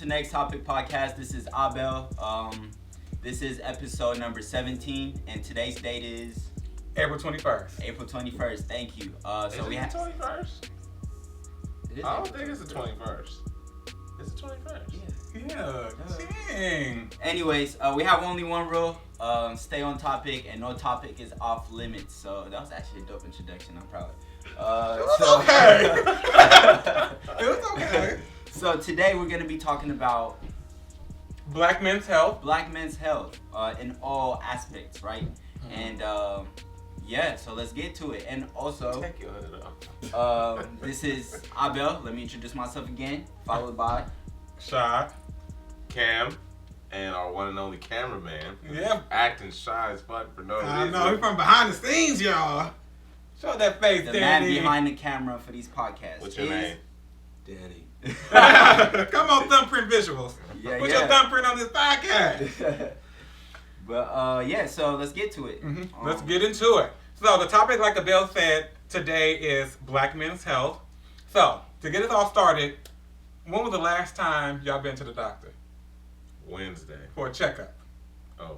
to Next Topic Podcast. This is Abel. This is episode number 17, and today's date is April 21st. April 21st. Thank you. So we have 21st. I don't think it's the 21st. It's the 21st. Yeah. Dang. Anyways, we have only one rule. Stay on topic, and no topic is off limits. So that was actually a dope introduction. I'm proud. It was okay. So today we're gonna be talking about Black men's health. Black men's health in all aspects, right? And so let's get to it. And also, Take your hood off. this is Abel. Let me introduce myself again, followed by Shy. Cam and our one and only cameraman. Yeah. Acting shy as fuck for no reason. I know, he's from behind the scenes, y'all. Show that face, the Danny. man behind the camera for these podcasts. What's your name? Danny. Come on, thumbprint visuals. Yeah, Put your thumbprint on this podcast. But so let's get to it. Let's get into it. So the topic, like the Bill said, today is Black men's health. So to get us all started, when was the last time y'all been to the doctor Wednesday. for a checkup? Oh,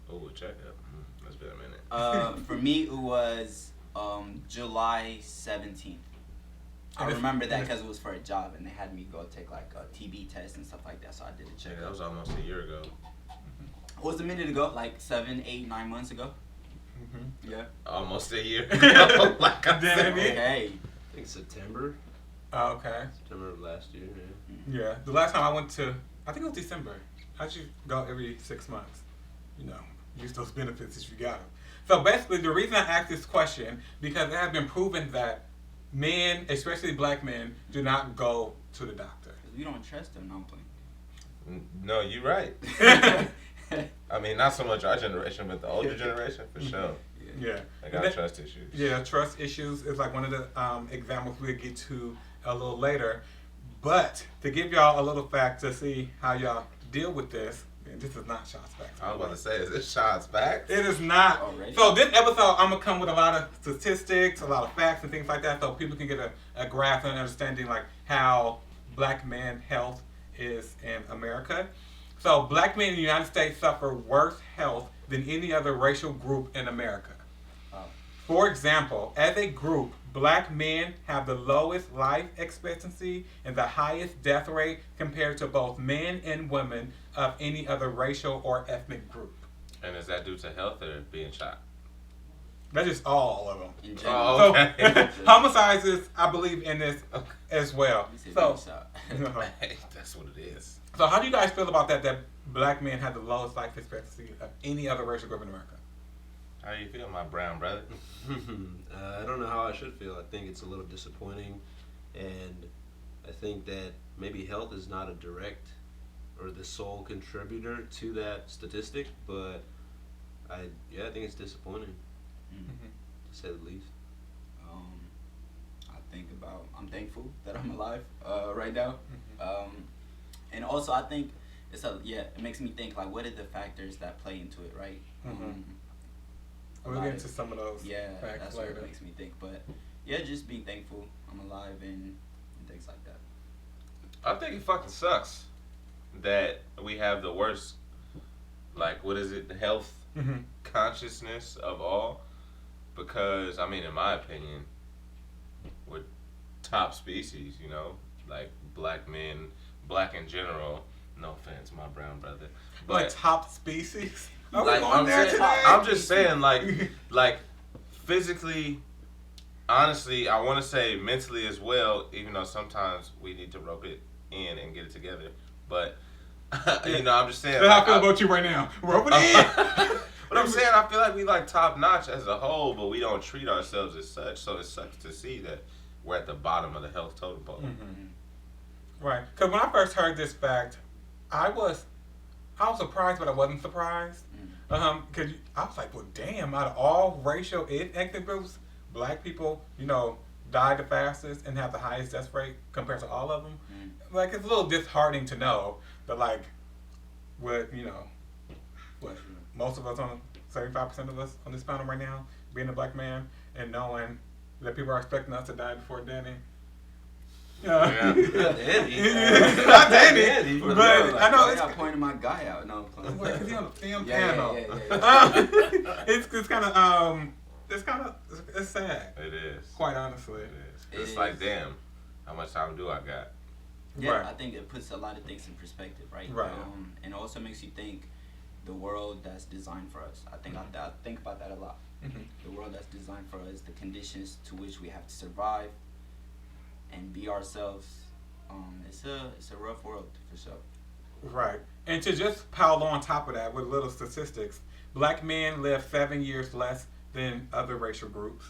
a checkup. That's been a minute. For me, it was July 17th. I remember that because it was for a job, and they had me go take like a TB test and stuff like that. So I did a Yeah, checkup. that was almost a year ago. It was a minute ago, like 7, 8, 9 months ago. Yeah. Almost a year ago. Like I said. Damn it. Hey. I think September. Oh, okay. September of last year. Yeah. The last time I went to, I think it was December. I usually go every 6 months. You know, use those benefits if you got them. So basically, the reason I asked this question, because it has been proven that men, especially black men, do not go to the doctor. We don't trust them, no, I'm playing. No, you're right. I mean, not so much our generation, but the older generation, for sure. Yeah. They got trust issues. Yeah, trust issues is like one of the examples we'll get to a little later. But to give y'all a little fact to see how y'all deal with this, and this is not shots facts. I was about to say, is this shots back? It is not. Already? So this episode, I'm going to come with a lot of statistics, a lot of facts and things like that, so people can get a grasp and understanding like how black men health is in America. So black men in the United States suffer worse health than any other racial group in America. For example, as a group, black men have the lowest life expectancy and the highest death rate compared to both men and women of any other racial or ethnic group. And is that due to health or being shot? That's just all of them. In general. Oh, okay. So, homicides is, I believe, in this as well. You said So, being shot. Hey, that's what it is. so how do you guys feel about that black men have the lowest life expectancy of any other racial group in America? How you feel, my brown brother? I don't know how I should feel. I think it's a little disappointing, and I think that maybe health is not a direct or the sole contributor to that statistic, but I think it's disappointing, to say the least. I'm thankful that I'm alive right now. And also I think it makes me think like what are the factors that play into it, right? We'll get into some of those facts that's later. what makes me think. But yeah, just being thankful I'm alive and things like that. I think it fucking sucks that we have the worst, like, what is it, the health consciousness of all. Because, I mean, in my opinion, we're top species, you know? Like, black men, black in general. No offense, my brown brother. But Like top species? Are we like, going there today? I'm just saying, like physically, honestly, I want to say mentally as well, even though sometimes we need to rope it in and get it together. But, you know, I'm just saying. That's how I feel about you right now. Rope it in. But I'm saying, I feel like we like top notch as a whole, but we don't treat ourselves as such. So it sucks to see that we're at the bottom of the health totem pole. Right. Because when I first heard this fact, I was surprised, but I wasn't surprised. Because I was like, well, damn, out of all racial ethnic groups, black people, you know, die the fastest and have the highest death rate compared to all of them. Like, it's a little disheartening to know that, like, what most of us 75% of us on this panel right now, being a black man and knowing that people are expecting us to die before Danny. Yeah. Not Danny. Not Danny. Danny. But Like, I know I it's got pointing my guy out. No, I'm playing. because he's on the damn Yeah, panel. yeah. It's kind of it's sad. It is. Quite honestly. It is. It It's like, is. damn, how much time do I got? Yeah, Right. I think it puts a lot of things in perspective, right? Right. And it also makes you think the world that's designed for us. I think I think about that a lot. Mm-hmm. The world that's designed for us, the conditions to which we have to survive and be ourselves. It's a rough world for sure. Right. And to just pile on top of that with little statistics, black men live 7 years less than other racial groups.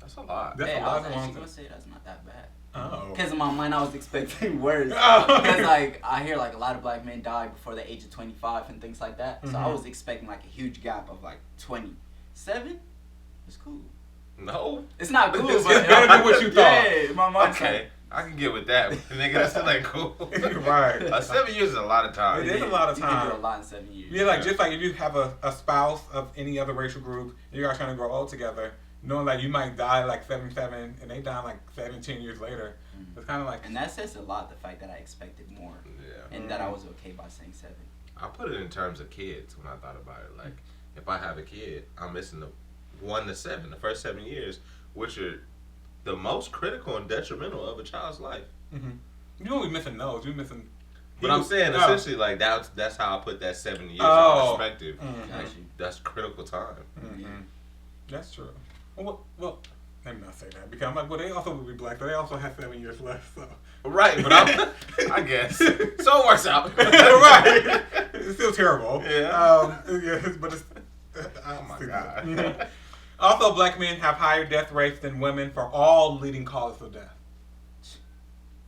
That's a lot. That's Hey, a I lot was of actually ones. gonna say that's not that bad. Oh. Because in my mind, I was expecting worse. Oh. Because like I hear like a lot of black men die before the age of 25 and things like that. So I Mhm. was expecting like a huge gap of like 27. It's cool. No. It's not cool, It's but better than what you thought. Yeah, my mom's Okay. I can get with that. Nigga, that's still ain't cool. Right. 7 years is a lot of time. It is a lot of You can do time. a lot in 7 years. Yeah, like Yeah. just like if you have a spouse of any other racial group, and you guys trying to grow old together, knowing like you might die like 7 and they die like 17 years later. Mhm. It's kind of like And that says a lot. The fact that I expected more, Yeah. and that I was okay by saying 7. I put it in terms of kids when I thought about it. Like, if I have a kid, I'm missing the 1 to 7, the first 7 years, which are the most critical and detrimental of a child's life. you don't be missing those. You're missing. But I'm saying Oh. essentially, like that's how I put that 7 years Oh. in perspective. Mhm. Got you. That's critical time. Mhm. That's true. Well, let me not say that because I'm like, well, they also would be black, but they also have 7 years left. So Right, but I guess so it works out. right, it's still terrible. Yeah. Yes, but it's. Oh my stupid. God. Mhm. Also, black men have higher death rates than women for all leading causes of death.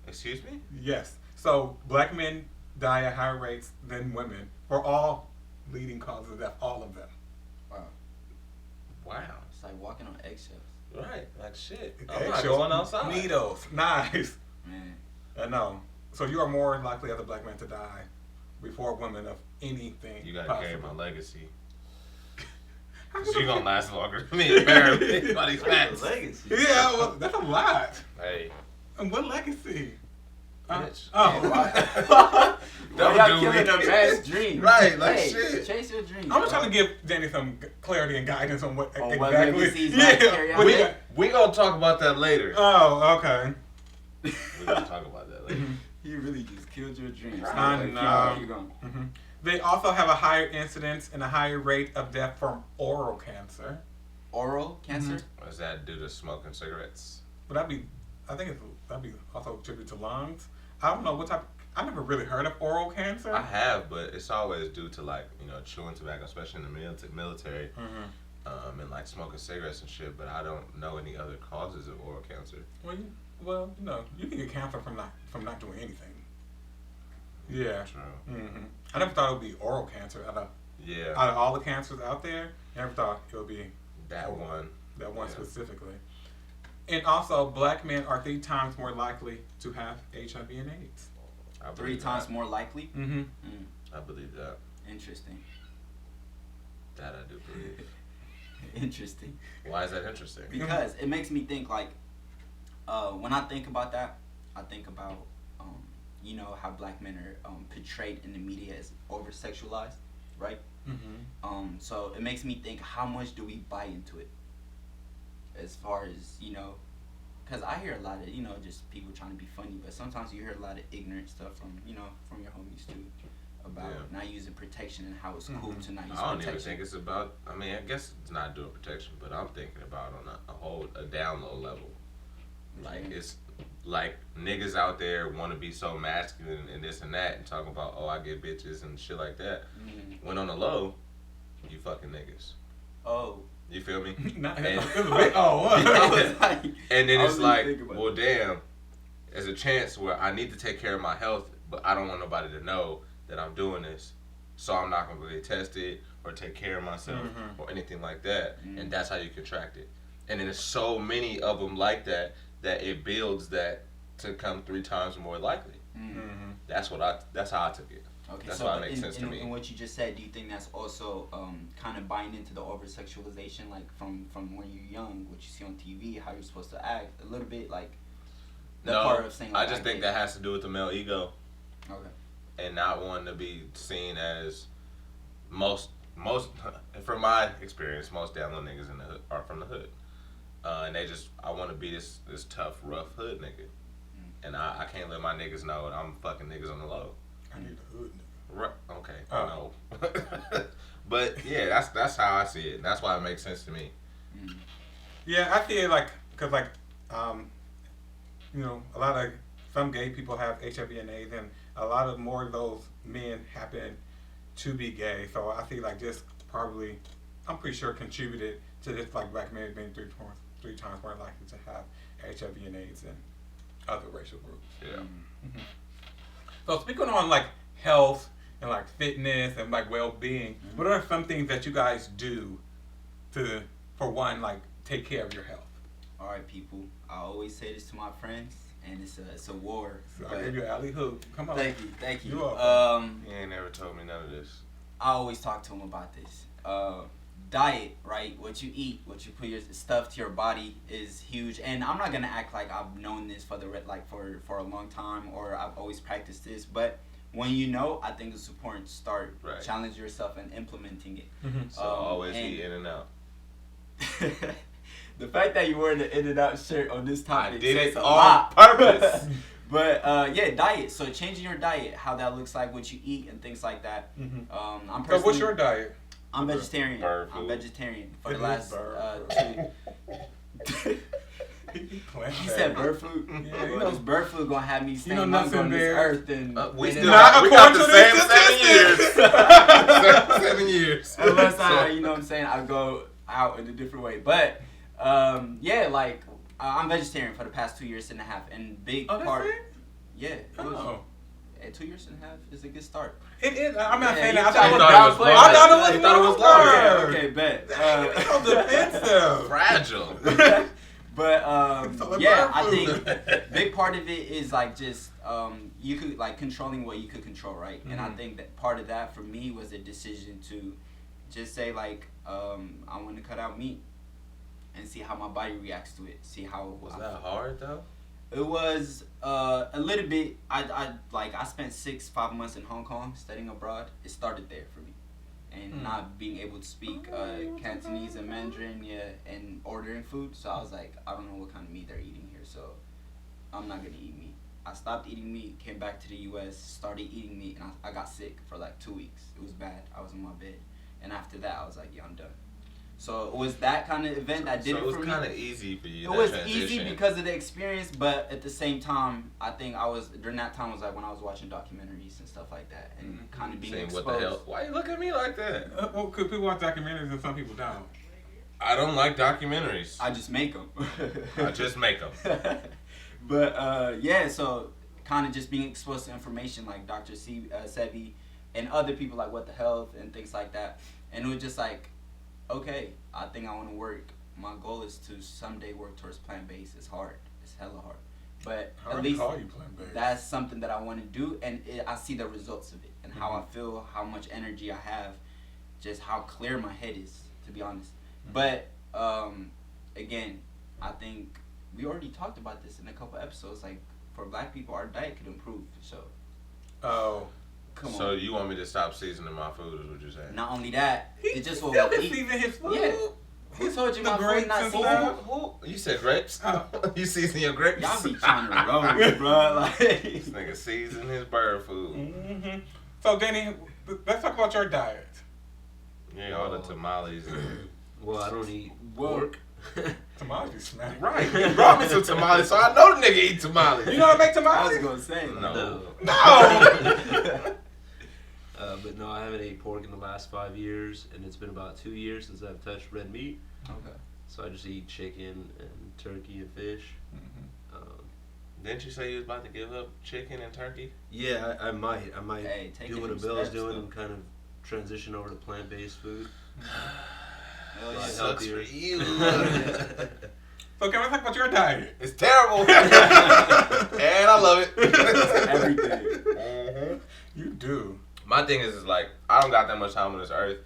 Excuse me? Yes. So black men die at higher rates than women for all leading causes of death, all of them. Wow. Wow. It's like walking on eggshells, Right, like shit. I'm not Eggshells, going outside. Needles, knives. man. No. So you are more likely as a black man to die before women of anything. You gotta possible. carry my legacy. How Cause can you you- gonna last longer than me, apparently. By these facts. Legacy. Yeah, well, that's a lot. Hey, And what legacy? bitch. Oh. Don't Y'all do killing me. a man's dream. Right, like hey, shit. Chase your dream. I'm just trying to give Danny some clarity and guidance on what On what exactly. legacies might carry on. what We, you- we gonna talk about that later. Oh, okay. We gonna talk about that later. You really just killed your dreams. I Keep know. going, keep going. hmm They also have a higher incidence and a higher rate of death from oral cancer. Oral cancer. What's that due to smoking cigarettes? But that'd be also attributed to lungs. I don't know what type. I never really heard of oral cancer. I have, but it's always due to like chewing tobacco, especially in the military, and like smoking cigarettes and shit. But I don't know any other causes of oral cancer. Well, you can get cancer from not doing anything. Yeah. True. I never thought it would be oral cancer. Out Yeah, of all the cancers out there, I never thought it would be that one. that one Yeah. specifically. And also, black men are 3 times more likely to have HIV and AIDS. I 3 believe times that. more likely. Mm-hmm. I believe that. Interesting. That I do believe. Interesting. Why is that interesting? Because it makes me think like, when I think about that, I think about, how black men are portrayed in the media as over sexualized, right? Mm-hmm. So it makes me think, how much do we buy into it? As far as because I hear a lot of just people trying to be funny, but sometimes you hear a lot of ignorant stuff from from your homies too, about not using protection and how it's cool to not use I don't even protection. think it's about. I mean, I guess it's not doing protection, but I'm thinking about on a down low level. Like it's like niggas out there want to be so masculine and this and that, and talking about I get bitches and shit like that. When on the low, you fucking niggas. Oh. You feel me? Not, And- I was like, And then I it's was like, thinking about well, damn, there's a chance where I need to take care of my health, but I don't want nobody to know that I'm doing this. So I'm not going to get tested or take care of myself or anything like that. And that's how you contract it. And then there's so many of them like that it builds that to come 3 times more likely. That's how I took it. Okay, That's so why it makes sense to me. in what you just said, do you think that's also kind of buying into the over-sexualization, like from when you're young, what you see on TV, how you're supposed to act, a little bit like? The no, part of saying like, I just think that has to do with the male ego Okay. and not wanting to be seen as most from my experience, most damn little niggas in the hood are from the hood, and they just I want to be this tough, rough hood nigga, and I can't let my niggas know that I'm fucking niggas on the low. I need a hood nigga. Right? Okay. Oh. No. But yeah, that's how I see it. And that's why it makes sense to me. Yeah, I feel like because like you know, a lot of some gay people have HIV and AIDS, and a lot of more of those men happen to be gay. So I feel like this probably, I'm pretty sure, contributed to this, like black men being three times more likely to have HIV and AIDS than other racial groups. Yeah. Mm-hmm. So speaking on like health and like fitness and like well-being, what are some things that you guys do to, for one, like take care of your health? All right, people. I always say this to my friends, and it's a war. So I give you an alley hoop. Come on. Thank you. You are. You ain't never told me none of this. I always talk to them about this. Diet, right? What you eat, what you put your stuff to your body is huge. And I'm not gonna act like I've known this for for a long time or I've always practiced this. But when you know, I think it's important to start challenge yourself and implementing it. Mm-hmm. So always eat in and out. The fact that you're wearing the In and Out shirt on this topic I did says it a on lot. purpose. But yeah, diet. So changing your diet, how that looks like, what you eat, and things like that. Mm-hmm. I'm So personally, what's your diet? I'm vegetarian. Bird I'm food. vegetarian for It the last is bird 2. He said bird food. Yeah, you Well, know, this bird food gonna have me know staying nuts longer on and this berries. earth than We than still Not we got according the to same these 7 years. 7 years. unless I, you know what I'm saying, I go out in a different way. But yeah, like I'm vegetarian for the past 2 years and a half, and big Oh, that's part. it? Yeah, it was. Oh. 2 years and a half is a good start. It is. I'm not Yeah, saying you that. thought it was downplay longer. I thought it was He thought it was longer. Okay, bet. It's so defensive. Fragile. But So like yeah, bird I food. think big part of it is like just you could like controlling what you could control, right? And I Mhm. think that part of that for me was a decision to just say like I want to cut out meat and see how my body reacts to it. See how Was that hard though? It was a little bit. I spent 5 months in Hong Kong studying abroad. It started there for me, and not being able to speak Cantonese and Mandarin, and ordering food. So I was like, I don't know what kind of meat they're eating here, so I'm not gonna eat meat. I stopped eating meat, came back to the U.S., started eating meat, and I got sick for like 2 weeks. It was bad. I was in my bed, and after that, I was like, yeah, I'm done. So it was that kind of event that did So it it was for me. kind of easy for you. It was easy because of the experience, but at the same time, I think during that time was like when I was watching documentaries and stuff like that, and kind of being saying exposed. what the hell? Why you look at me like that? Well, because people watch documentaries and some people don't. I don't like documentaries. I just make them. I just make them. But yeah, so kind of just being exposed to information like Dr. Sebi and other people like What the Health and things like that, and it was just like, okay, I think I want to work. My goal is to someday work towards plant-based. It's hard. It's hella hard. But I at least call you plant-based. that's something that I want to do, and I see the results of it, and how I feel, how much energy I have, just how clear my head is, to be honest. But again, I think we already talked about this in a couple episodes. Like for black people, our diet could improve. So Oh. come So on. you want me to stop seasoning my food? Is what you're saying? Not only that, He it's just what still we can eat. season his food. Yeah. Who told you The my food grapes not and seasoned? stuff. Who? You said grapes? Oh. You season your grapes? Y'all be trying to roast, bro. Like, This nigga season his bird food. Mm-hmm. So, Danny, let's talk about your diet. Yeah, all the tamales. Well, I don't eat Whoa. pork. Tamales smack. Right. You brought me some tamales, so I know the nigga eat tamales. You know how to make I was tamales? gonna say. No. No. But no, I haven't ate pork in the last 5 years, and it's been about 2 years since I've touched red meat. Okay. So I just eat chicken and turkey and fish. Didn't you say you was about to give up chicken and turkey? Yeah, I might. I might Hey, take do it what in Abel's steps, doing though. and kind of transition over to plant-based food. Hell yeah. Right. Sucks for healthier. you. So, can we talk about your diet? It's terrible. And I love it. Everything. Mhm. You do. My thing is like, I don't got that much time on this earth.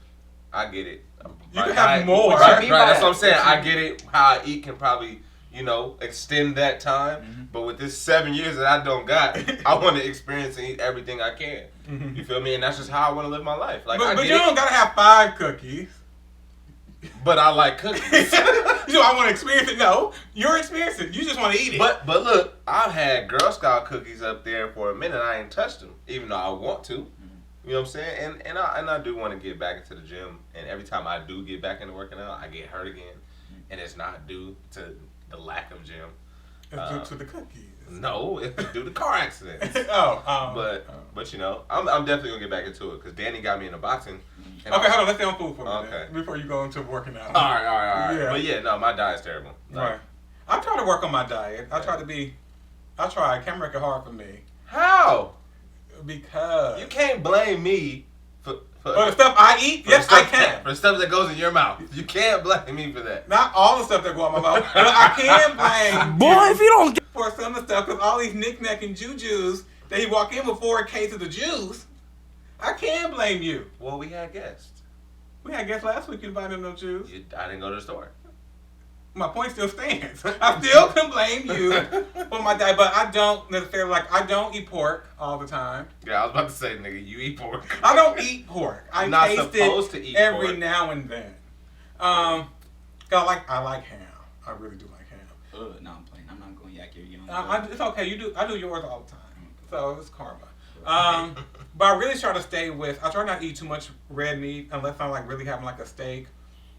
I get it. You can have more. Right, mean right, by that's what I'm that? saying. What you I get it. How I eat can probably extend that time. Mm-hmm. But with this 7 years that I don't got, I want to experience and eat everything I can. Mhm. You feel me? And that's just how I want to live my life. Like, But I you get don't gotta have 5 cookies. but I like cookies. So I want to experience it. No, you're experiencing it. You just want to eat it. But look, I've had Girl Scout cookies up there for a minute. I ain't touched them, even though I want to. You know what I'm saying? And I do want to get back into the gym. And every time I do get back into working out, I get hurt again. And it's not due to the lack of gym. it's due to the cookies. No, it's due to car accidents. But I'm definitely gonna get back into it because Danny got me into boxing. And Okay, hold on. Let's stay on food for a minute Okay. before you go into working out. All right. Yeah. But yeah, no, my diet's terrible. Like, Right. I try to work on my diet. I try. I can't make it hard for me How? because You can't blame me for the stuff I eat. for Yes, the I stuff can. For the stuff that goes in your mouth. You can't blame me for that. Not all the stuff that go out my mouth, but I can blame Boy, if you don't get for some of the stuff because all these knick-knack and jujus that he walk in with 4 cases of juice. I can blame you. Well, we had guests. We had guests last week. You invited no juice. I didn't go to the store. My point still stands. I still can blame you for my diet, but I don't necessarily I don't eat pork all the time. Yeah, I was about to say, nigga, you eat pork. I don't eat pork. I Not taste supposed it to eat every pork. now and then. 'Cause I like ham. I really do like ham. no, I'm playing. I'm not going to yak your young. It's okay. You do. I do yours all the time, so it's karma. But I really try to stay with. I try not to eat too much red meat unless I'm really having a steak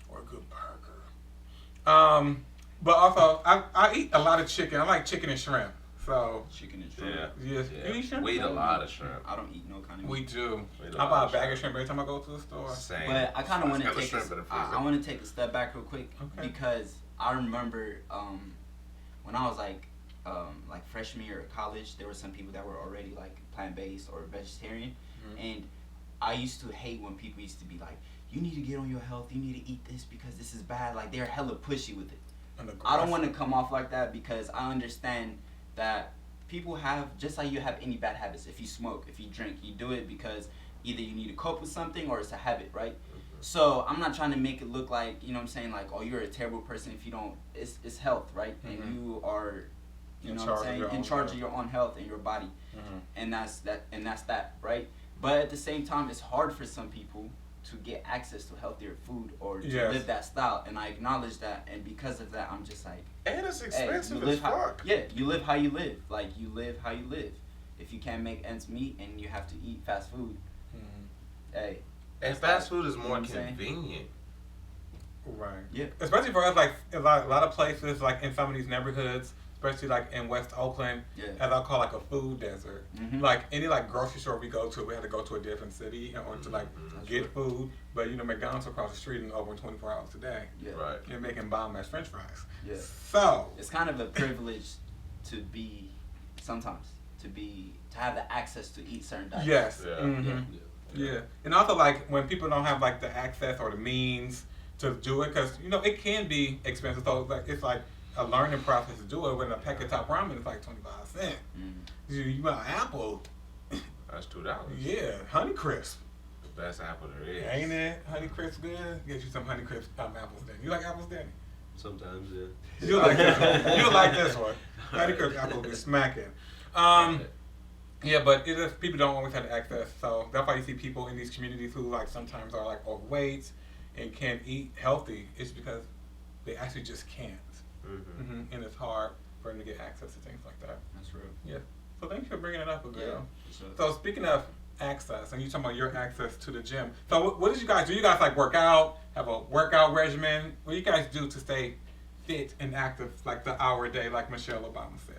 or a good burger. But also I eat a lot of chicken. I like chicken and shrimp. So Chicken and shrimp. yes, you eat shrimp? We eat a lot of shrimp. I don't eat no kind of We meat. do. We eat I a buy lot a of bag of shrimp every time I go to the store. Same. But I kind of want to Got the take shrimp in the freezer. I want to take a step back real quick Okay. because I remember when I was like freshman year of college, there were some people that were already plant-based or vegetarian, and I used to hate when people used to be like, "You need to get on your health. You need to eat this because this is bad." Like they're hella pushy with it. I don't want to come off like that because I understand that people have, just like you have any bad habits. If you smoke, if you drink, you do it because either you need to cope with something or it's a habit, right? So I'm not trying to make it look like, you know what I'm saying, oh, you're a terrible person if you don't, it's health, right? And you are, you know what I'm saying, in charge of your own health and your body. And that's that, right? But at the same time, it's hard for some people to get access to healthier food or to live that style, and I acknowledge that, and because of that, I'm just like, and it's hey, expensive as fuck. you live how you live. You live how you live. If you can't make ends meet and you have to eat fast food, hey. And fast food is you know more what I'm saying? convenient. Right. Yeah. Especially for us, a lot of places, in some of these neighborhoods, especially in West Oakland, as I call a food desert. Any grocery store we go to, we had to go to a different city in order to get food. But McDonald's across the street and open 24 hours a day. Yeah. Right. You're making bomb ass French fries. Yeah. So It's kind of a privilege to have the access to eat certain diets. yes. Yeah. Mhm. Yeah. And also when people don't have the access or the means to do it, because it can be expensive. So it's a learning process to do it. When a pack of top ramen is 25 cents, you buy an apple. That's $2. Yeah, Honey Crisp. The best apple there is. Ain't it? Honey Crisp good? Get you some Honey Crisp apples, Danny. You like apples, Danny? Sometimes, yeah. You like this one. You like this one. Honey Crisp apple be smacking. Yeah, but people don't always have access, so that's why you see people in these communities who sometimes are overweight and can't eat healthy. It's because they actually just can't, and it's hard for them to get access to things like that. That's real. Yeah. So thanks for bringing it up, Abigail. Yeah. Sure. So speaking of access, and you talking about your access to the gym. So what did you guys do? You guys work out? Have a workout regimen? What do you guys do to stay fit and active, the hour a day, like Michelle Obama said?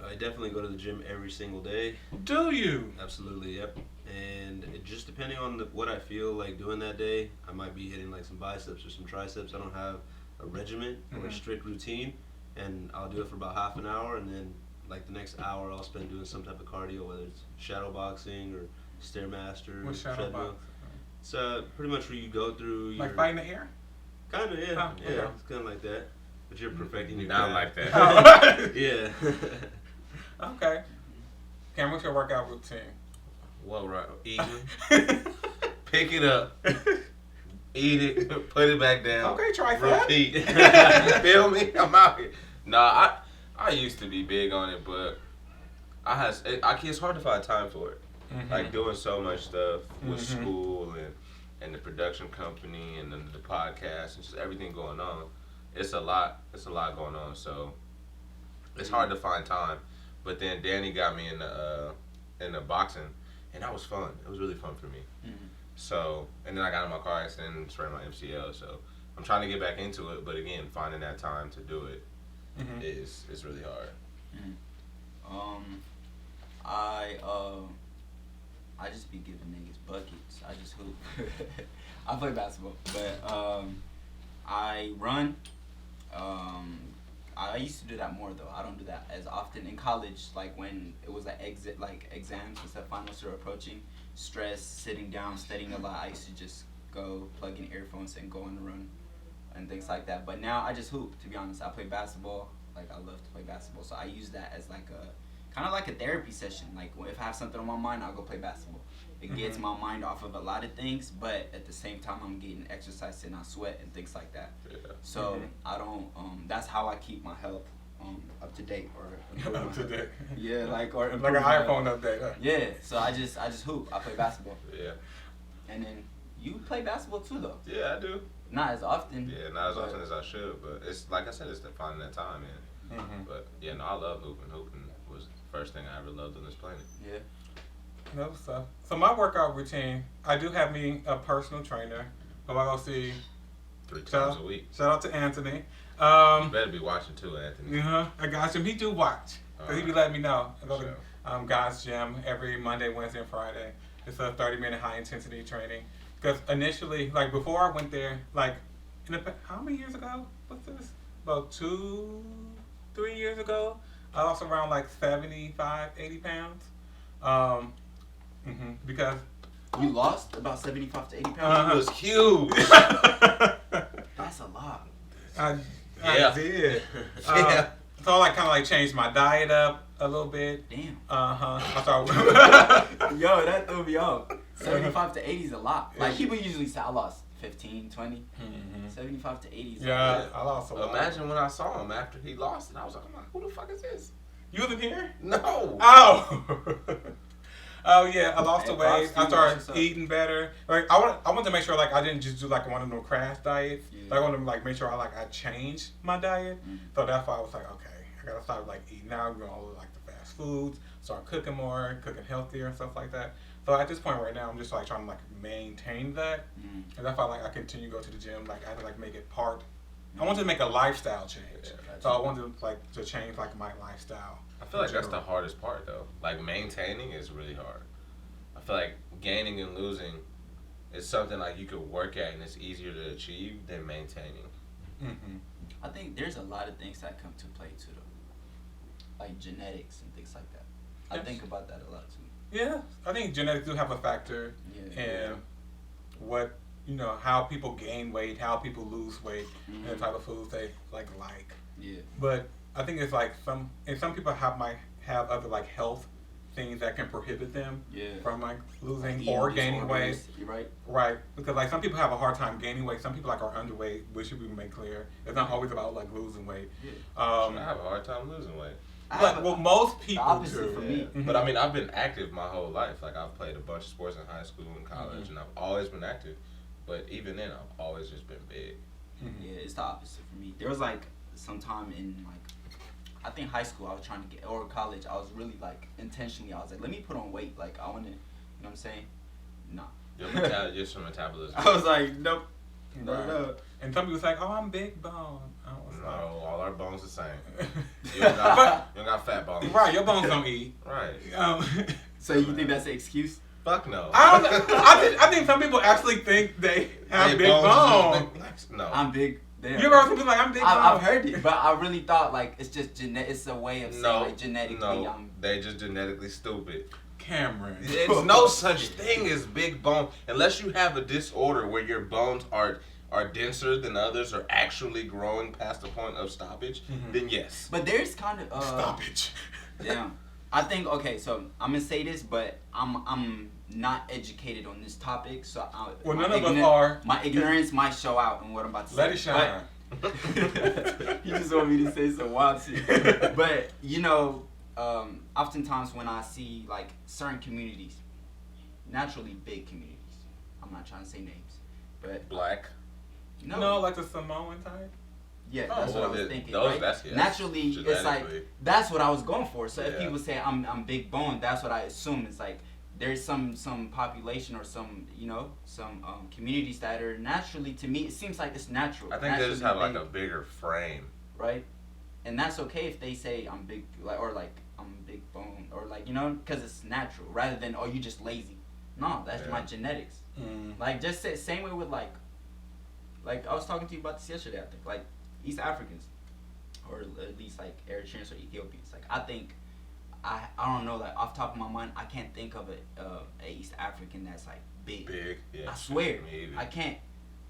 I definitely go to the gym every single day. Do you? Absolutely, yep. And just depending on what I feel like doing that day, I might be hitting some biceps or some triceps. I don't have a regimen or a strict routine, and I'll do it for about half an hour, and then the next hour I'll spend doing some type of cardio, whether it's shadow boxing or stairmaster. What's shadow treadmill. boxing? It's pretty much where you go through your Fighting the air? kind of, yeah. Oh, Yeah, okay. it's kind of like that. But you're perfecting your Not craft. like that. Yeah. Okay. Cam, what's your workout routine? What, right? Eating. Pick it up. Eat it. Put it back down. Okay, tricep. Repeat. Feel me? I'm out here. Nah, I used to be big on it, but it's hard to find time for it. Like doing so much stuff with school and the production company and then the podcast and just everything going on. It's a lot. It's a lot going on. So it's hard to find time. But then Danny got me in the boxing, and that was fun. It was really fun for me. So, and then I got in my car accident and sprained my MCL. So I'm trying to get back into it, but again, finding that time to do it is really hard. I just be giving niggas buckets. I just hoop. I play basketball, but I run. I used to do that more though. I don't do that as often in college. Like when it was exams and stuff, finals were approaching, stress, sitting down, studying a lot. I used to just go plug in earphones and go on the run and things like that. But now I just hoop. To be honest, I play basketball. Like I love to play basketball, so I use that as like a kind of like a therapy session. Like if I have something on my mind, I'll go play basketball. It gets my mind off of a lot of things, but at the same time, I'm getting exercise and I sweat and things like that. Yeah. So I don't. That's how I keep my health up to date or Up to date. Yeah, or Like an improve my iPhone health. update. Huh? Yeah. So I just hoop. I play basketball. Yeah. And then you play basketball too, though. Yeah, I do. Not as often. Yeah, not as often as I should, but it's like I said, it's finding that time in. But yeah, no, I love hooping. Hooping was the first thing I ever loved on this planet. Yeah. No stuff. So my workout routine, I do have me a personal trainer. Who I go see. 3 times a week. Shout out to Anthony. You better be watching too, Anthony. I got him. He do watch. So he be letting me know. I go Sure. to God's Gym every Monday, Wednesday, and Friday. It's a 30-minute high-intensity training. Because initially, like before I went there, like how many years ago was this? About 2-3 years ago. I lost around like 75, 80 pounds. Because You lost about 75 to 80 pounds. It was huge. That's a lot. I Yeah. did. Yeah. So I like kind of like changed my diet up a little bit. Damn. I started. Yo, that threw me off. 75 to 80 is a lot. Like people usually say I lost 15, 20. 75 to 80 is a Yeah, lot. I lost a lot. Imagine when I saw him after he lost it. I was like, who the fuck is this? You wasn't here? No. Oh. Oh yeah, I lost the Hey, weight. props to I you. started What's up? eating better. Like I want to make sure like I didn't just do like one of them crash diets. Yeah. Like, I want to like make sure I changed my diet. Mhm. So that's why I was like, okay, I gotta start like eating now. I'm doing all of, like the fast foods. Start cooking more, cooking healthier and stuff like that. So at this point right now, I'm just like trying to like maintain that. Mm. And that's why like I continue to go to the gym. Like I had to like make it part. I wanted to make a lifestyle change. Yeah, So I wanted to change like my lifestyle. I feel like that's the hardest part though. Like maintaining is really hard. I feel like gaining and losing is something like you could work at and it's easier to achieve than maintaining. I think there's a lot of things that come to play too, though. Like genetics and things like that. I Yes. think about that a lot too. Yeah, I think genetics do have a factor Yeah. in what how people gain weight, how people lose weight, and the Mhm. type of foods they like. Yeah. But I think it's like some people might have other like health things that can prohibit them Yeah. from like losing Eating or gaining weight. disorders, you're right. Right, because like some people have a hard time gaining weight. Some people like are underweight, which should be made clear. It's not always about like losing weight. Yeah. I have a hard time losing weight. Well, most people opposite do. for me. Mhm. But I mean, I've been active my whole life. Like I've played a bunch of sports in high school and college, and I've always been active. But even then, I've always just been big. Yeah, it's the opposite for me. There was like some time in like I think high school I was trying to get or college I was really like intentionally I was like let me put on weight like I want to what I'm saying? Nah. Your metabolism. I was like nope. Right. No. And some people say, "Oh, I'm big bone." I was No, like, all our bones the same. You don't got fat bones. right, your bones don't eat. Right. So you think that's an excuse? Fuck no. I don't know. I think some people actually think they have Hey, big bones bones. is just big- No. I'm big. Damn. You ever heard some people like, "I'm big bone"? I've heard it, but I really thought like it's just it's a way of saying no. like genetically No. I'm They just genetically stupid. Cameron. It's no such thing as big bone unless you have a disorder where your bones are denser than others or actually growing past the point of stoppage. Then yes. But there's kind of Stoppage. Damn. I think okay, so I'm gonna say this, but I'm not educated on this topic, so Well, none of us are. My ignorance might show out in what I'm about to say. Let it shine. You just want me to say some wild shit. But oftentimes when I see like certain communities, naturally big communities, I'm not trying to say names, but Black. No, like the Samoan type. Yeah, Oh, that's what I well, was thinking. those- Right? that's- yes, Naturally, it's like genetically. that's what I was going for. So if Yeah. people say I'm big bone, that's what I assume. It's like there's some population or some communities that are naturally, to me it seems like it's natural. I think they just have Naturally like a bigger frame. right, and that's okay if they say I'm big or I'm big bone or because it's natural rather than you just lazy. No, that's Yeah. my genetics. Like just same way with like I was talking to you about this yesterday. I think like East Africans, or at least like Eritreans or Ethiopians. Like I think I don't know, like off the top of my mind I can't think of a East African that's like big. Big. Yeah. I swear Me either. I can't.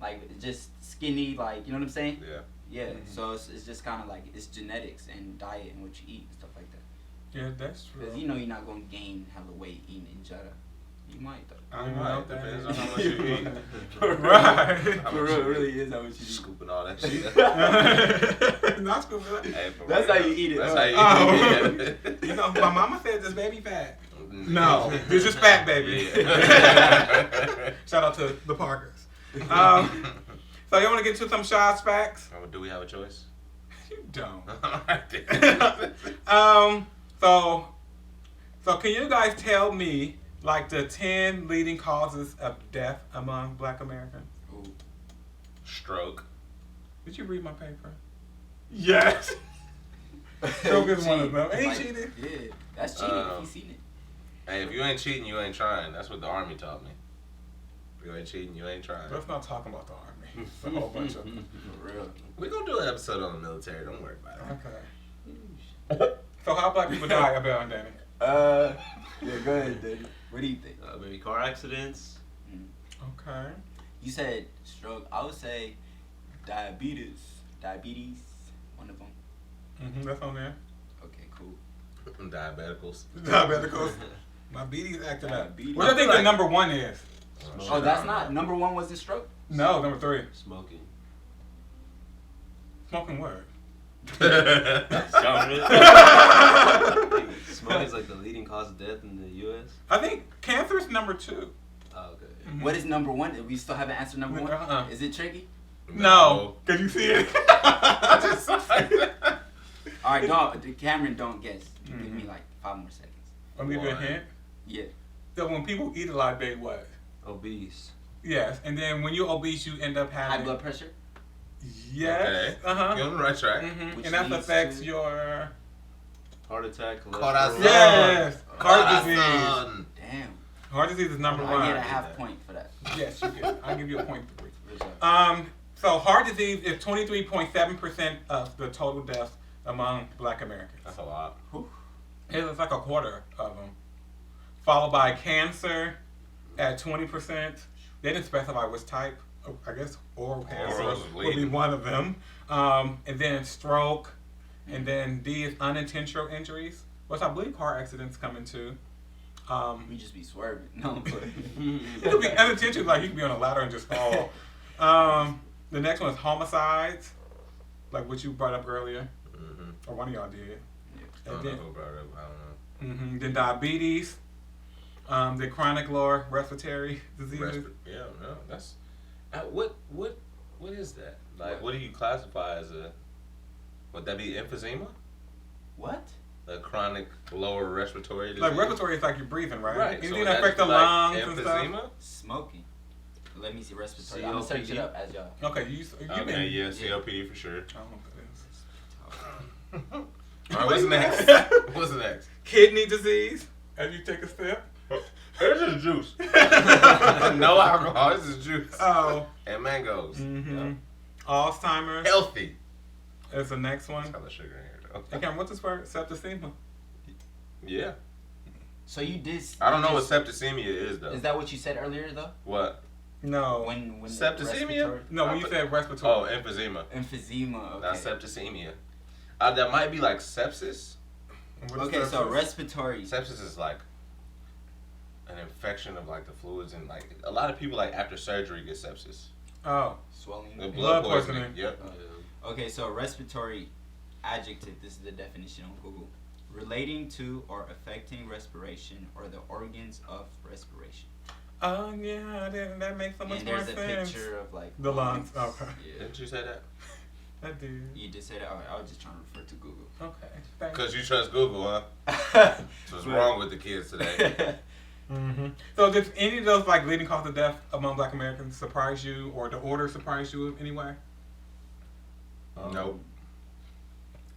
Like just skinny, like you know what I'm saying? Yeah. Yeah. Mhm. So it's just kind of like it's genetics and diet and what you eat and stuff like that. Yeah, that's true. Because you're not gonna gain hella weight eating injera. You might though. I don't You know might. what that Depends is. on how much you eat. Right. For real, it really is how much you eat. Scooping all that shit. Not scooping. Hey, for That's real. how you eat it, That's huh? how you eat it. You know, my mama said this baby fat. No, this is fat, baby. Yeah. Shout out to the Parkers. So you want to get to some shots facts? Oh, do we have a choice? You don't. Alright. So can you guys tell me like the 10 leading causes of death among Black Americans? Ooh. Stroke. Did you read my paper? Yes. Stroke is one of them. Ain't Like, cheating. Yeah, that's cheating if you seen it. Hey, if you ain't cheating, you ain't trying. That's what the Army taught me. If you ain't cheating, you ain't trying. Let's not talk about the Army. It's a whole bunch of them. For real. We're gonna do an episode on the military. Don't worry about it. Okay. So how Black people die, Abel and Danny? Yeah, go ahead, Daddy. What do you think? Maybe car accidents. Okay. You said stroke. I would say diabetes. Diabetes, one of them. That's on there. Okay, cool. Diabeticals. Diabeticals. My BD's acting up. Diabetes. What do you think the number one is? Oh, that's not number one. Was it stroke? No, number 3. Smoking. Smoking word. Smoking is like the leading cause of death in the U.S. I think cancer is number 2. Oh, okay. What is number one? We still haven't answered number one. Uh-uh. Is it tricky? No. Could you see it? All right, don't Cameron. Don't guess. Give me like 5 more seconds. I'll give you a One. hint. Yeah. So when people eat a lot, they what? Obese. Yes. And then when you're obese, you end up having... High blood pressure. Yes. Okay. Uh-huh. You're on the right track. Which And that leads affects to- your... Heart attack. Corazon. Cholesterol. Yes. Heart disease. Corazon. Damn. Heart disease is number I 1. get a half point for that. Yes, you get. I'll give you a point 3. Good job. So heart disease is 23.7% of the total deaths among Black Americans. That's a lot. It's like a quarter of them. Followed by cancer at 20%. They didn't specify which type. I guess oral cancer Oral's would be leading. one of them. And then stroke. And then D is unintentional injuries, which I believe car accidents come into. We just be swerving. No, but It could be unintentional, like you could be on a ladder and just fall. The next one is homicides, like what you brought up earlier, or one of y'all did. I And don't know then, who brought it up. I don't know. then diabetes, the chronic lower respiratory diseases. Yeah, no, that's what is that? Like, what do you classify as a? Would that be emphysema? what? A chronic lower respiratory disease. Like respiratory is like you're breathing, right? Right. Anything so that affects the that's lungs like and stuff. emphysema. Smoking. Let me see respiratory. I'm gonna search it up as y'all. Okay, you Okay, been. yeah, COPD for sure. I don't know what that is. All right, what's next? What's next? Kidney disease. As you take a sip. This is juice. No alcohol. This is juice. Oh. And mangoes. Mm-hmm. Alzheimer's. Healthy. Is the next one. There's hella sugar in here though. Hey, Cam, what's this word? Septicemia. Yeah. So you did. I don't know you what just- septicemia is though. Is that what you said earlier though? What? No. When the Septicemia? respiratory- No, when you said respiratory. Oh, emphysema. Emphysema. Not Okay. septicemia. That might be like sepsis. What is Okay, so sepsis? respiratory. Sepsis is like an infection of like the fluids and like a lot of people like after surgery get sepsis. Oh. Swelling. The Blood blood poisoning. poisoning. Yep. Okay, so respiratory adjective. This is the definition on Google. Relating to or affecting respiration or the organs of respiration. Oh yeah, that makes so much And more there's a sense. picture of like The lungs. Okay. Yeah. Didn't you say that? That dude. You just said that. I was just trying to refer to Google. Okay. Thanks. Because you trust Google, huh? That's what's wrong with the kids today. Mm-hmm. So, does any of those like leading cause of death among Black Americans surprise you, or the order surprise you in any way? Nope.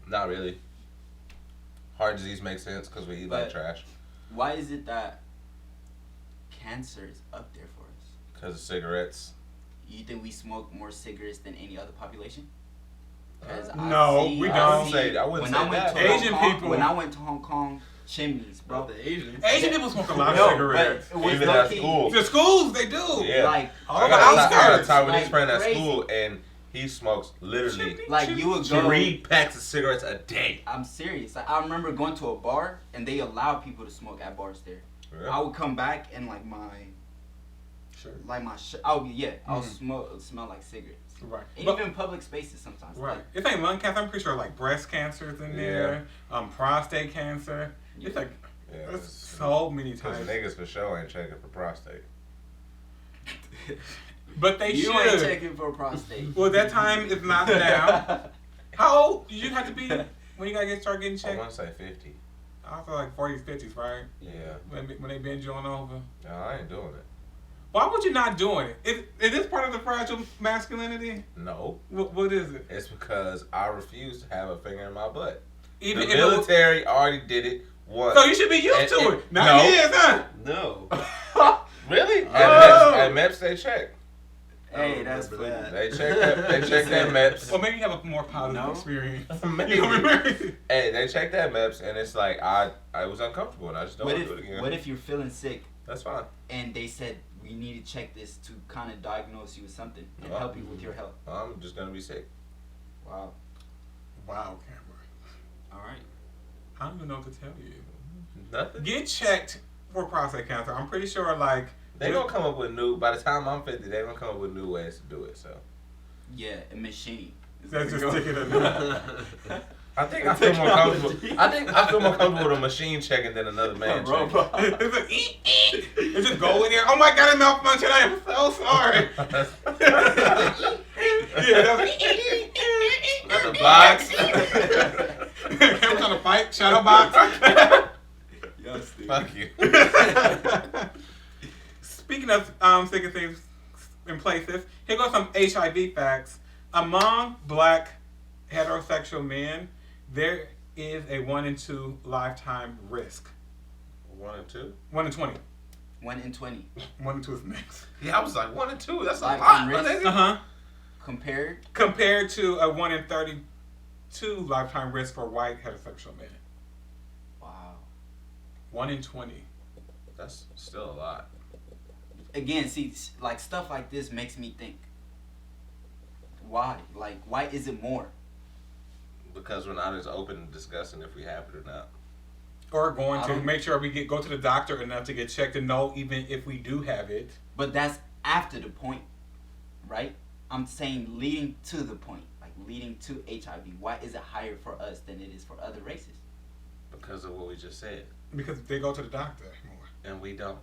Not really. Heart disease makes sense because we eat like But- trash. Why is it that cancer is up there for us? Because of cigarettes. You think we smoke more cigarettes than any other population? 'Cause No, we don't. I wouldn't say that. Asian Hong Kong, people- when I went to Hong Kong, chimneys, Bro, bro. the Asians. Asian people smoke a lot No, of cigarettes. but it was Even low at key. school. The schools, they do. Yeah. Like, All I the got a outskirts. Taiwanese like, friend at crazy. school, and he smokes literally Like you would go. 3 packs of cigarettes a day. I'm serious. Like, I remember going to a bar and they allow people to smoke at bars there. I would come back and like my I would be I would smell like cigarettes. Right. And But- even public spaces sometimes. Right. Like, It ain't lung cancer. I'm pretty sure like breast cancer is in there. Prostate cancer. Yeah. It's like Yeah, there's it's- so many Because types. niggas for sure ain't checking for prostate. But they you ain't should. checking for prostate. Well, that time is not now. How old do you have to be when you gotta start getting I checked? want to say 50. I feel like 40s, 50s, right? Yeah. When they bend you on over. No, I ain't doing it. Why would you not doing it? Is this part of the fragile masculinity? No. What is it? It's because I refuse to have a finger in my butt. Even The if it was, military already did it once. so you should be used And- to and- it. Now no. he is, huh? No. Really? Oh. At MEPS they check. Hey, that's remember bad. They check that. They check that MEPS. Or maybe you have a more positive No. experience. Maybe. You know what I mean? Hey, they check that MEPS, and it's like I was uncomfortable, and I just don't What want to do it if again. what if you're feeling sick That's fine. and they said we need to check this to kind of diagnose you with something and Oh. help you with your health? I'm just gonna be sick. Wow. Wow, Cameron. All right. I don't even know what to tell you. Nothing. Get checked for prostate cancer. I'm pretty sure, like, They gonna come up with new. By the time I'm 50, they gonna come up with new ways to do it. So Yeah, a machine. let's just stick it in there. I think I feel more comfortable. I think I feel more comfortable with a machine checking than another man checking. robot. It's like, It just go in there. Oh my god, it malfunctioned. I am so sorry. Yeah, that was The box. Cameron's trying to fight. Shadow box. Yes, dude. Fuck you. Speaking of sticking things in places, here goes some HIV facts. Among Black heterosexual men, there is a 1 in 2 lifetime risk. 1 and 2. 1 in 20. 1 in 20. 1 in 2 is next. Yeah, I was like 1 and 2. That's a lot, Lifetime my risk? nigga. Uh-huh. Compared. Compared to a 1 in 32 lifetime risk for white heterosexual men. Wow. 1 in 20. That's still a lot. Again, see, like stuff like this makes me think. Why? Like, why is it more? Because we're not as open and discussing if we have it or not. Or going I to don't- make sure we go to the doctor enough to get checked and know even if we do have it. But that's after the point, right? I'm saying leading to the point, like leading to HIV. Why is it higher for us than it is for other races? Because of what we just said. Because they go to the doctor more. And we don't.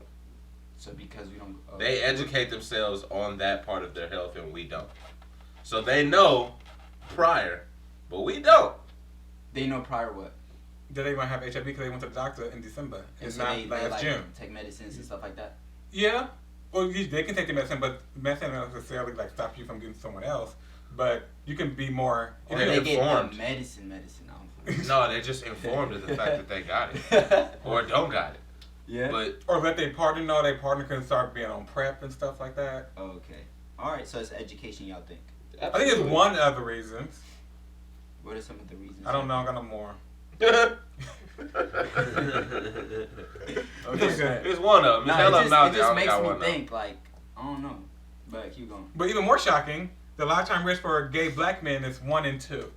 So because we don't. They educate themselves on that part of their health and we don't. So they know prior, but we don't. They know prior what? That they might have HIV because they went to the doctor in December and And so not they last like June. take medicines and stuff like that. Yeah. Well, they can take the medicine, but medicine doesn't necessarily like stop you from getting someone else. But you can be more. Or Or they they get informed. medicine. I don't No, they're just informed of the fact that they got it. Or don't got it. Yeah. But Or let their partner know their partner can start being on PrEP and stuff like that. Okay. All right. So it's education, y'all think? I think it's one of the reasons. What are some of the reasons? I don't know. I got no more. Okay. It's one of them. No, Tell it them just, out it there. just I makes got me one think. Like, I don't know. But keep going. But even more shocking, the lifetime risk for gay Black men is 1 in 2.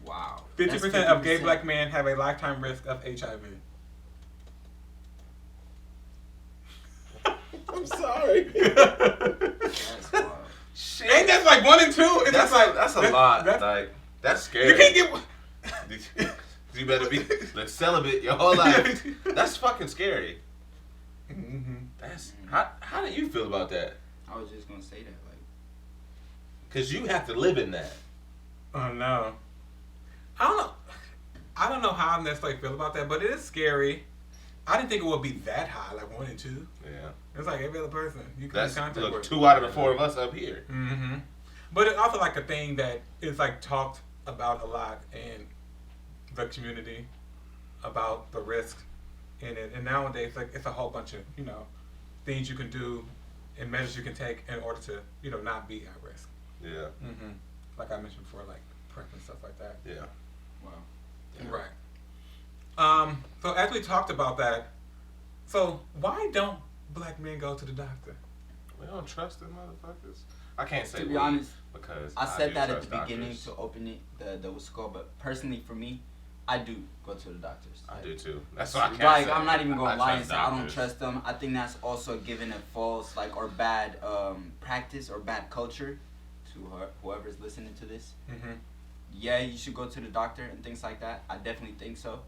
Wow. 50% of gay Black men have a lifetime risk of HIV. I'm sorry. That's wild. Shit. Ain't that like 1 and 2? It's That's just like that's a lot. Like that's scary. you can't get. You better be like celibate your whole life. That's fucking scary. Mm-hmm. That's how do you feel about that? I was just gonna say that, like, Cause you have to live in that. Oh no. I don't know how I necessarily feel about that, but it is scary. I didn't think it would be that high, like 1 and 2. Yeah. It's like every other person you come in That's contact look, with. 2 out of the 4 of us up here. Mm-hmm. But it's also like a thing that is like talked about a lot in the community about the risk in it. And nowadays, like it's a whole bunch of things you can do and measures you can take in order to not be at risk. Yeah. Mm-hmm. Like I mentioned before, like PrEP and stuff like that. Yeah. wow. Yeah. Right. So as we talked about that, so why don't black men go to the doctor? We don't trust them motherfuckers. I can't say To be we, honest, because I said do that at trust the beginning doctors. to open it, the skull, but personally for me, I do go to the doctors. I Like, do too. That's why I can't Like, say. I'm not even gonna lie and trust say I don't doctors. trust them. I think that's also giving a false, like, or bad practice or bad culture to whoever's listening to this. Mm-hmm. Yeah, you should go to the doctor and things like that. I definitely think so.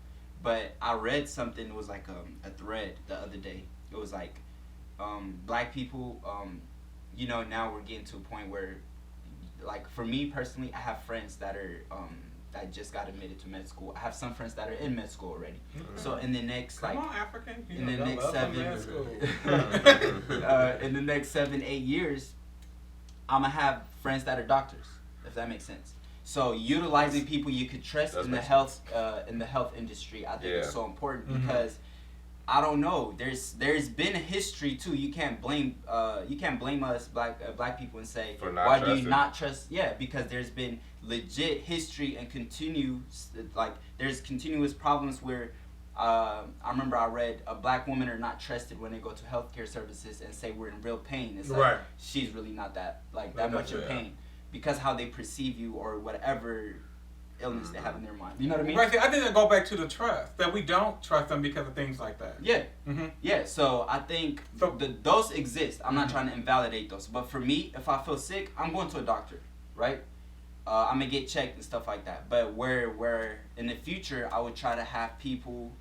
But I read something, it was like a thread the other day. It was like, black people, now we're getting to a point where, like, for me personally, I have friends that are, that just got admitted to med school. I have some friends that are in med school already. Mm-hmm. So in the next, Come like, on, African. in the y'all next love them 7 med school. in the next 7-8 years, I'm gonna have friends that are doctors, if that makes sense. So utilizing people you could trust Does in the make health industry, I think is Yeah. so important Mhm. because I don't know. There's been a history too. You can't blame us black people and say For not why do trusting. you not trust? Yeah, because there's been legit history and there's continuous problems where I remember I read black women are not trusted when they go to healthcare services and say we're in real pain. It's like Right. she's really not that Not much in that, pain because how they perceive you or whatever illness they have in their mind. You know what I mean? Right. See, I think that go back to the trust that we don't trust them because of things like that. Yeah. Mm-hmm. Yeah, so I think So- those exist. I'm not Mhm. trying to invalidate those. But for me, if I feel sick, I'm going to a doctor, right? I'm going to get checked and stuff like that. But where in the future, I would try to have people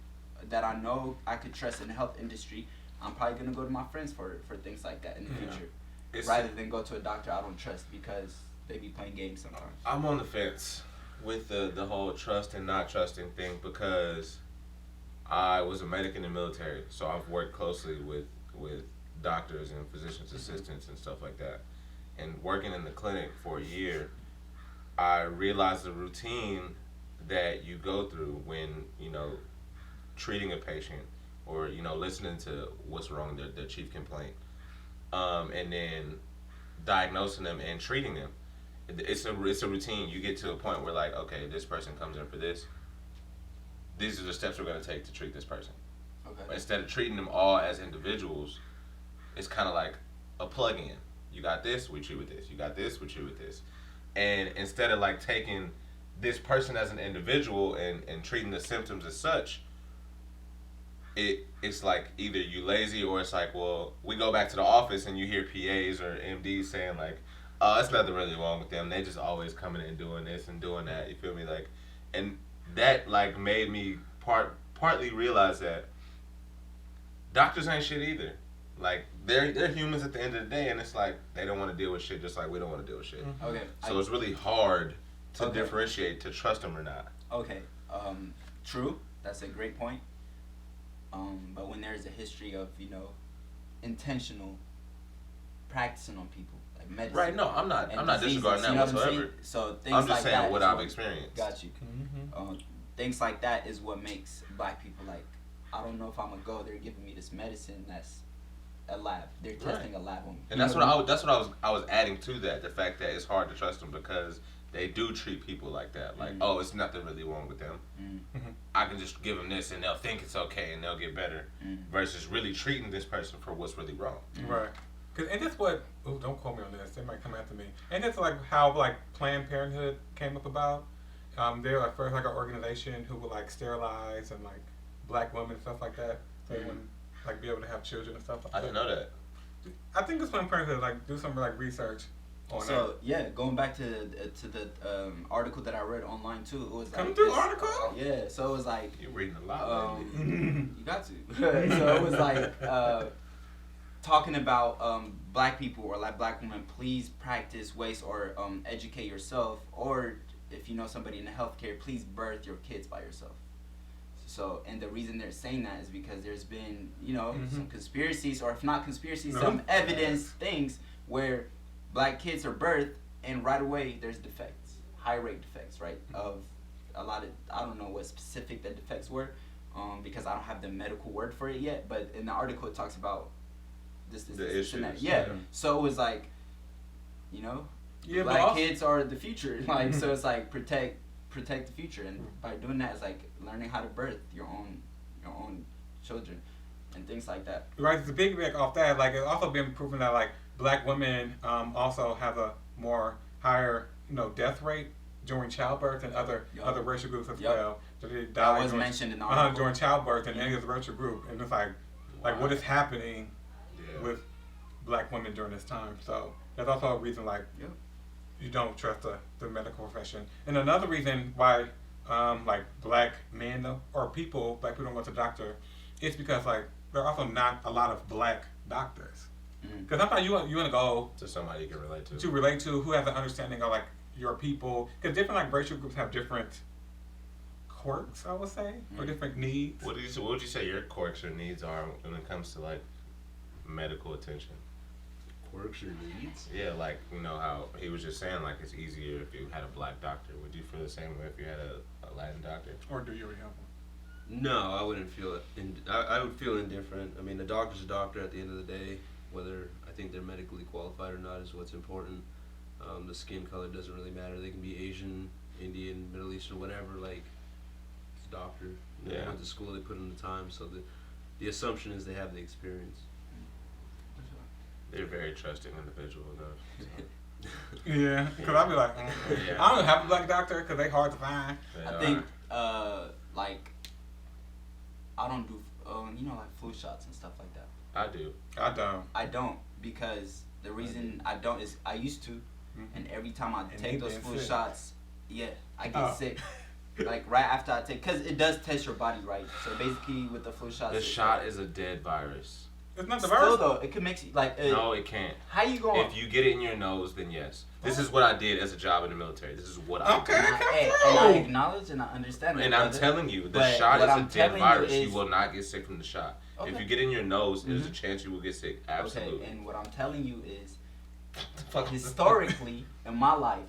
that I know I could trust in the health industry. I'm probably going to go to my friends for things like that in the Yeah. future. It's- Rather than go to a doctor I don't trust because they be playing games sometimes. I'm on the fence with the whole trust and not trusting thing because I was a medic in the military, so I've worked closely with doctors and physicians assistants and stuff like that. And working in the clinic for a year, I realized the routine that you go through when treating a patient or listening to what's wrong, their chief complaint, and then diagnosing them and treating them. It's a routine. You get to a point where like, okay, this person comes in for this. These are the steps we're going to take to treat this person. Okay. Instead of treating them all as individuals, it's kind of like a plug-in. You got this, we treat with this. You got this, we treat with this. And instead of like taking this person as an individual and treating the symptoms as such, it's like either you lazy or it's like, well, we go back to the office and you hear PAs or MDs saying like, oh, it's nothing really wrong with them. They just always coming in and doing this and doing that. You feel me? Like, and that like made me partly realize that doctors ain't shit either. Like they're humans at the end of the day, and it's like they don't want to deal with shit just like we don't want to deal with shit. Okay. So it's really hard to Okay. differentiate to trust them or not. Okay, true. That's a great point. But when there's a history of intentional practicing on people like medicine, Right? No, I'm not. and I'm not diseases, disregarding that you know what I'm whatsoever. saying? So things I'm just like saying that what is I've experienced. Got you. Mm-hmm. Things like that is what makes black people like. I don't know if I'm gonna go. They're giving me this medicine that's a lab. They're testing a lab on me. And You that's know what I was adding to that, the fact that it's hard to trust them because they do treat people like that. Like, oh, it's nothing really wrong with them. Mm-hmm. I can just give them this and they'll think it's okay and they'll get better. Mm-hmm. Versus really treating this person for what's really wrong. Right. And that's what. Oh, don't quote me on this. They might come after me. And that's like how like Planned Parenthood came up about. They're like first like an organization who would like sterilize and like black women and stuff like that. So they wouldn't like be able to have children and stuff like I that. didn't know that. I think it's Planned Parenthood like do some like research on So yeah, going back to the article that I read online too, it was that. Come like through this, article. yeah. So it was like You're reading a lot lately. you got to. So it was like talking about black people or like black women. Please practice ways or educate yourself, or if you know somebody in the healthcare, please birth your kids by yourself. So, and the reason they're saying that is because there's been, some conspiracies, or if not conspiracies, some evidence things where black kids are birthed and right away there's defects, high rate defects, right? Of a lot of, I don't know what specific the defects were, because I don't have the medical word for it yet, but in the article it talks about this and that. Yeah. So it was like, black kids are the future. Like, so it's like protect the future, and by doing that, it's like learning how to birth your own children and things like that. Right, to piggyback off that, like it's also been proven that like black women also have a more higher death rate during childbirth and other racial groups as well. So they die That was mentioned in the article. during childbirth in any other racial group, and it's like what is happening with black women during this time. So that's also a reason you don't trust the medical profession. And another reason why like black men or black people don't go to the doctor, it's because like there are also not a lot of black doctors. Because sometimes you want to go to somebody you can relate to. To relate to, who has an understanding of like your people. Because different like racial groups have different quirks, I would say, or different needs. What would you say your quirks or needs are when it comes to like medical attention? Quirks or needs? Yeah, like how he was just saying, like it's easier if you had a black doctor. Would you feel the same way if you had a Latin doctor? Or do you already have one? No, I wouldn't feel it. I would feel indifferent. I mean, a doctor's a doctor at the end of the day. Whether I think they're medically qualified or not is what's important. The skin color doesn't really matter. They can be Asian, Indian, Middle Eastern, whatever. Like, it's a doctor. They went to school. They put in the time. So the assumption is they have the experience. They're a very trusting individual, though. So. Yeah, because I'd be like, I don't have a black doctor because they hard to find. I think, like, I don't do, like flu shots and stuff like that. I do. I don't because the reason I don't is I used to, and every time I take those flu shots, I get sick. Like right after I take, because it does test your body, right? So basically with the flu shots, the shot is a dead virus. It's not the Still virus. though, it could make you like. No, it can't. How you going? If you get it in your nose, then yes. This is what I did as a job in the military. This is what I did. And I acknowledge and I understand. And I'm telling you, the shot is a dead virus. You will not get sick from the shot. Okay. If you get in your nose, there's a chance you will get sick. Absolutely. Okay, and what I'm telling you is, historically in my life,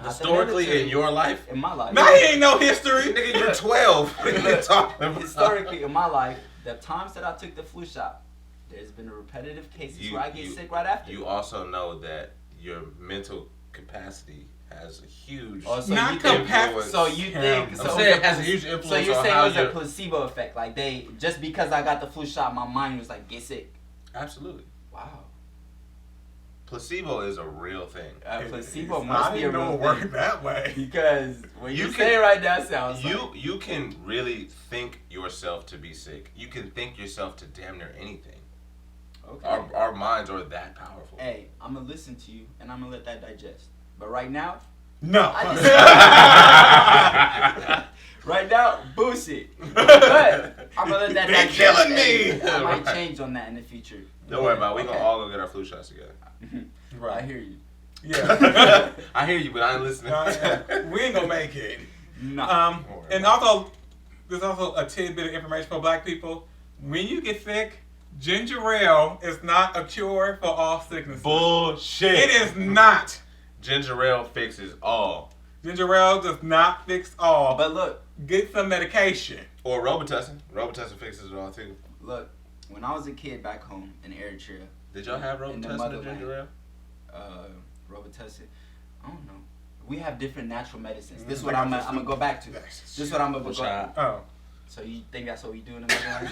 historically in your life? In my life. Now he ain't no history. Nigga, you're 12. What are you talking about? Historically in my life, the times that I took the flu shot, there's been a repetitive cases where I get sick right after. You also know that your mental capacity has a huge influence. So you think? I'm saying it has a huge influence. So you're on saying how it was a placebo effect? Like just because I got the flu shot, my mind was like, get sick. Absolutely. Wow. Placebo is a real thing. Placebo must be a real thing. Work that way. Because when you say it right now, sounds you can really think yourself to be sick. You can think yourself to damn near anything. Okay. Our minds are that powerful. Hey, I'm gonna listen to you and I'm gonna let that digest. But right now, no. Right now, bullshit. But I'm gonna let that They're digest. killing me. I might change on that in the future. Don't worry about it. We're gonna all go get our flu shots together. Right. I hear you. Yeah. I hear you, but I ain't listening. We ain't gonna make it. No. And also, there's also a tidbit of information for black people. When you get sick, ginger ale is not a cure for all sicknesses. Bullshit. It is not. Ginger ale fixes all. Ginger ale does not fix all. But look. Get some medication. Or Robitussin. Robitussin fixes it all too. Look, when I was a kid back home in Eritrea. Did y'all have Robitussin and ginger ale? Robitussin. I don't know. We have different natural medicines. This is what I'm gonna go back to. This is what I'm gonna go back to. Oh. So you think that's what we do in the life?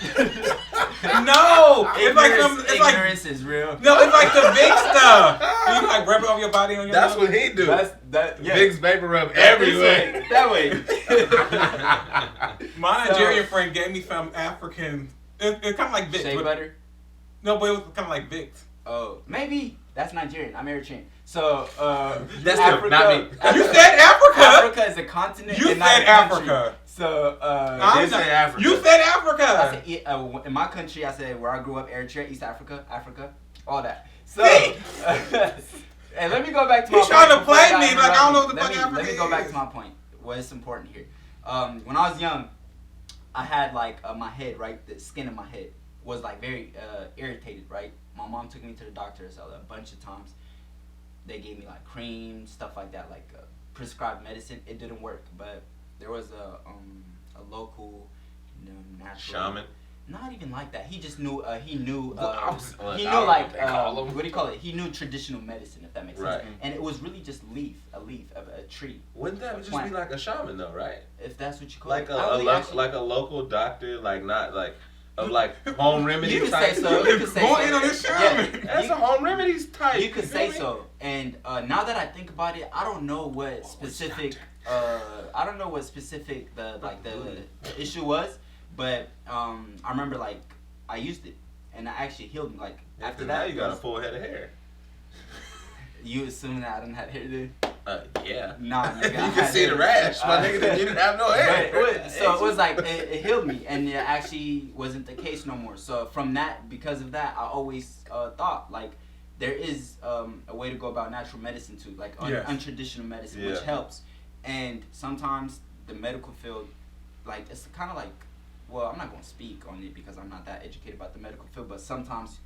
No! Ignorance is real. No, it's like the big stuff. You like rub it on your body on your That's nose? what he do. Yeah. Vicks vapor rub everywhere. That way. My Nigerian friend gave me some African. It's kind of like Vicks. Shea butter? No, but it was kind of like Vicks. Oh, maybe. That's Nigerian. I'm Eritrean. So That's Africa, not me. You said Africa. Africa is a continent. You and not said a country. Africa. So I didn't say Africa. You said I Africa. said, in my country, I said where I grew up, Eritrea, East Africa, all that. So, and let me go back to my He's point. trying to before play y'all me like I don't know what the interrupt fuck me. Africa Let me go back is. to my point. What's important here? When I was young, I had like my head, right? The skin of my head was like very irritated, right? My mom took me to the doctor a bunch of times. They gave me like cream, stuff like that, like prescribed medicine. It didn't work, but there was a local natural Shaman. Not even like that. He just knew. He knew I don't know like what they call 'em. what do you call it? He knew traditional medicine, if that makes Right. sense. And it was really just a leaf of a tree. Wouldn't that A just plant. be like a shaman though, right? If that's what you call Like it. a I really actually- like a local doctor, like not like of like home remedy You could type. say so. You could say Go so. in on this Yeah, shaman. That's you- a home remedies type. You could feel say me? so. And now that I think about it, I don't know what specific. I don't know what specific the issue was, but I remember like I used it and it actually healed me. Like Yeah, after 'cause that, now you got a was- full head of hair. You assume that I didn't have hair, dude? Yeah. Nah, nigga, I You can had see the hair. rash, my nigga. That you didn't have no hair. But it was like it healed me, and it actually wasn't the case no more. So from that, because of that, I always thought like there is a way to go about natural medicine too, like Yes. untraditional medicine, Yeah. which helps. And sometimes the medical field, like it's kind of like, well, I'm not gonna speak on it because I'm not that educated about the medical field, but sometimes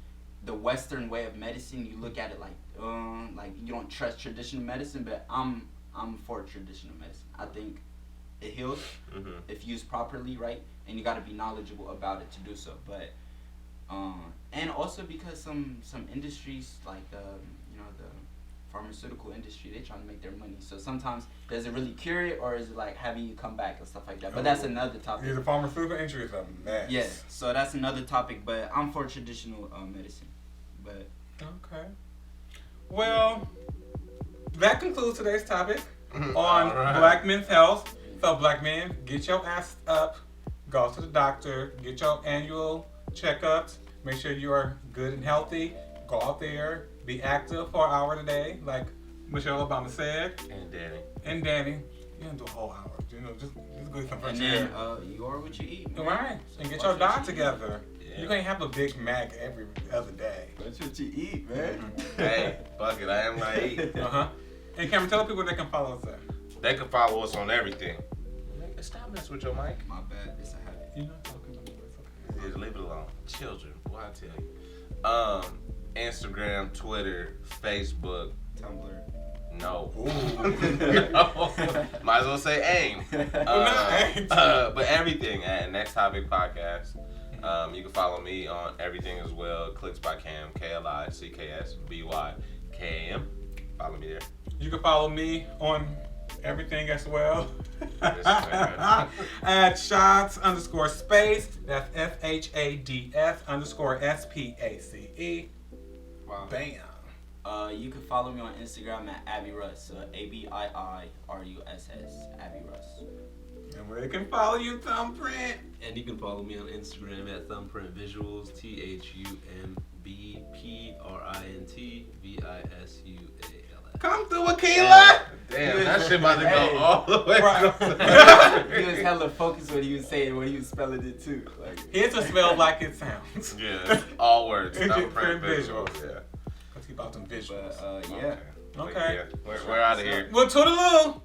the Western way of medicine, you look at it like you don't trust traditional medicine, but I'm for traditional medicine. I think it heals Mm-hmm. if used properly, right? And you got to be knowledgeable about it to do so. But and also because some industries like the pharmaceutical industry, they trying to make their money. So sometimes does it really cure it, or is it like having you come back and stuff like that? But that's another topic. Yeah, the pharmaceutical industry is a mess. Yeah, so that's another topic. But I'm for traditional medicine. But Okay. Well, that concludes today's topic on Alright. black men's health. So, black men, get your ass up, go to the doctor, get your annual checkups, make sure you are good and healthy, go out there, be active for an hour today, like Michelle Obama said, And Danny. and Danny. You don't do a whole hour, just go get some fresh and air. then you are what you eat. man. Right, and get Watch your what diet you eat. together. Yeah. You can't have a Big Mac every other day. That's what you eat, man. Hey, fuck it, I am gonna eat. Uh-huh. And Cameron, tell the people they can follow us there. They can follow us on everything. Nigga, stop messing with your mic. My bad. It's a habit. You're not talking about me, but it's okay. Just leave it alone. Children, boy, I tell you. Instagram, Twitter, Facebook. Tumblr. No. Ooh. No. Might as well say AIM. AIM. But everything at Next Topic Podcast. You can follow me on everything as well. Clicks by Cam, KLICKSBYKAM. Follow me there. You can follow me on everything as well. Yes, man. At shots_space. That's FHADS_SPACE. Wow. Bam. You can follow me on Instagram at Abby Russ. ABIIRUSS. Abby Russ. And where they can follow you, Thumbprint. And you can follow me on Instagram at Thumbprint Visuals, THUMBPRINTVISUALS. Come through, Aquila. Damn, that shit about to Hey. go all the way. Right. He was hella focused when he was saying, when he was spelling it too. Like, Here's a spell like it sounds. Yeah, all words. Thumbprint Thumbprint visuals. visuals. Yeah. Let's keep out them visuals. but yeah. Okay. Yeah, we're out of here. Well, toodaloo.